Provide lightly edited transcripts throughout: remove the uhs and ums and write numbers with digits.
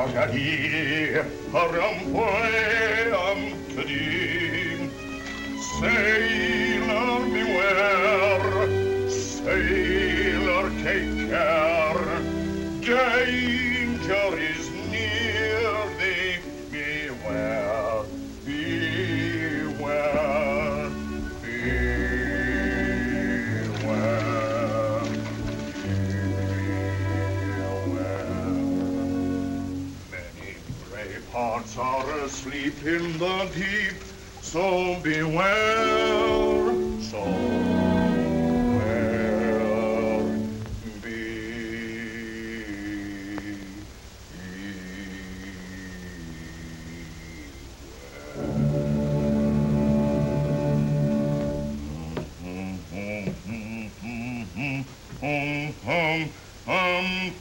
Agadi, Arampoe, Amkadi. Sailor, beware, sailor, take care. Danger is near thee, beware, beware, beware, beware. Many brave hearts are asleep in the deep, so beware, so beware,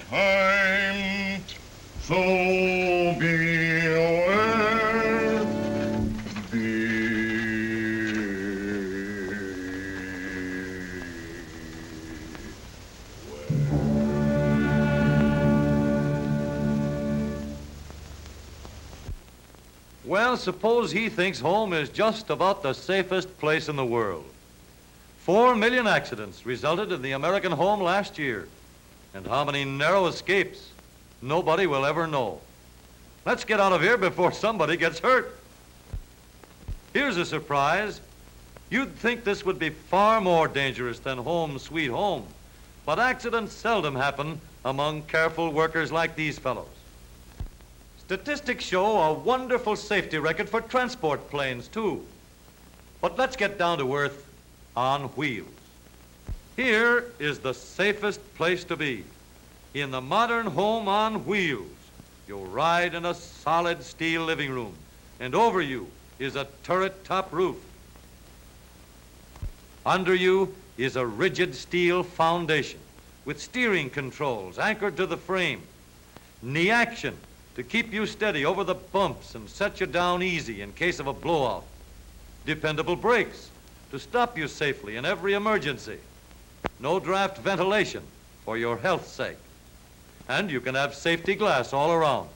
time, so beware, Well, suppose he thinks home is just about the safest place in the world. 4 million accidents resulted in the American home last year. And how many narrow escapes, nobody will ever know. Let's get out of here before somebody gets hurt. Here's a surprise. You'd think this would be far more dangerous than home sweet home, but accidents seldom happen among careful workers like these fellows. Statistics show a wonderful safety record for transport planes, too. But let's get down to earth on wheels. Here is the safest place to be. In the modern home on wheels, you'll ride in a solid steel living room, and over you is a turret-top roof. Under you is a rigid steel foundation with steering controls anchored to the frame, knee action to keep you steady over the bumps and set you down easy in case of a blowout, dependable brakes to stop you safely in every emergency, no draft ventilation for your health's sake, and you can have safety glass all around.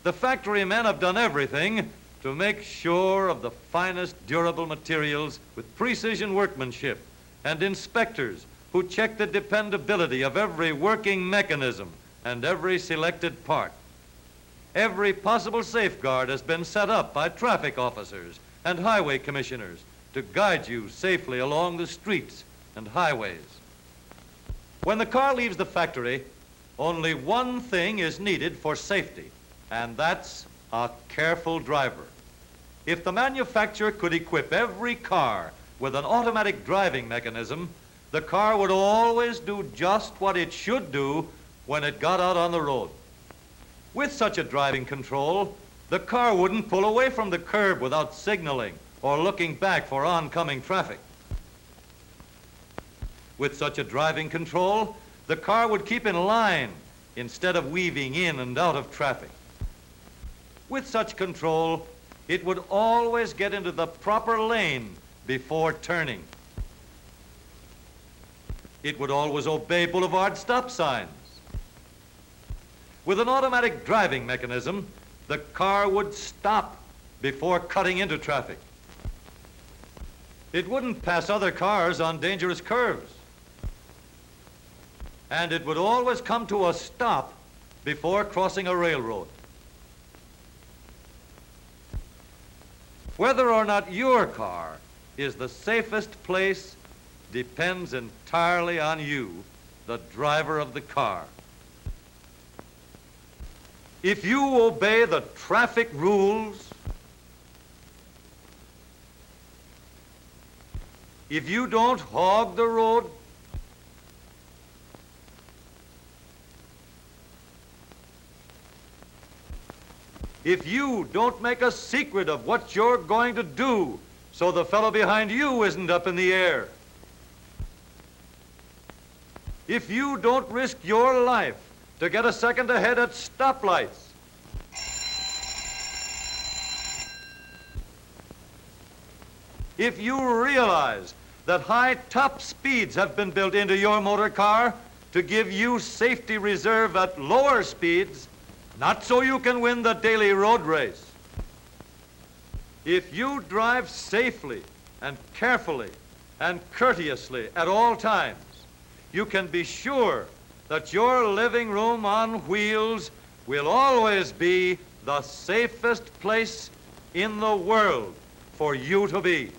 The factory men have done everything to make sure of the finest durable materials with precision workmanship, and inspectors who check the dependability of every working mechanism and every selected part. Every possible safeguard has been set up by traffic officers and highway commissioners to guide you safely along the streets and highways. When the car leaves the factory, only one thing is needed for safety, and that's a careful driver. If the manufacturer could equip every car with an automatic driving mechanism, the car would always do just what it should do when it got out on the road. With such a driving control, the car wouldn't pull away from the curb without signaling or looking back for oncoming traffic. With such a driving control, the car would keep in line instead of weaving in and out of traffic. With such control, it would always get into the proper lane before turning. It would always obey boulevard stop signs. With an automatic driving mechanism, the car would stop before cutting into traffic. It wouldn't pass other cars on dangerous curves. And it would always come to a stop before crossing a railroad. Whether or not your car is the safest place depends entirely on you, the driver of the car. If you obey the traffic rules, if you don't hog the road, if you don't make a secret of what you're going to do so the fellow behind you isn't up in the air, if you don't risk your life to get a second ahead at stoplights, if you realize that high top speeds have been built into your motor car to give you safety reserve at lower speeds, not so you can win the daily road race. If you drive safely and carefully and courteously at all times, you can be sure that your living room on wheels will always be the safest place in the world for you to be.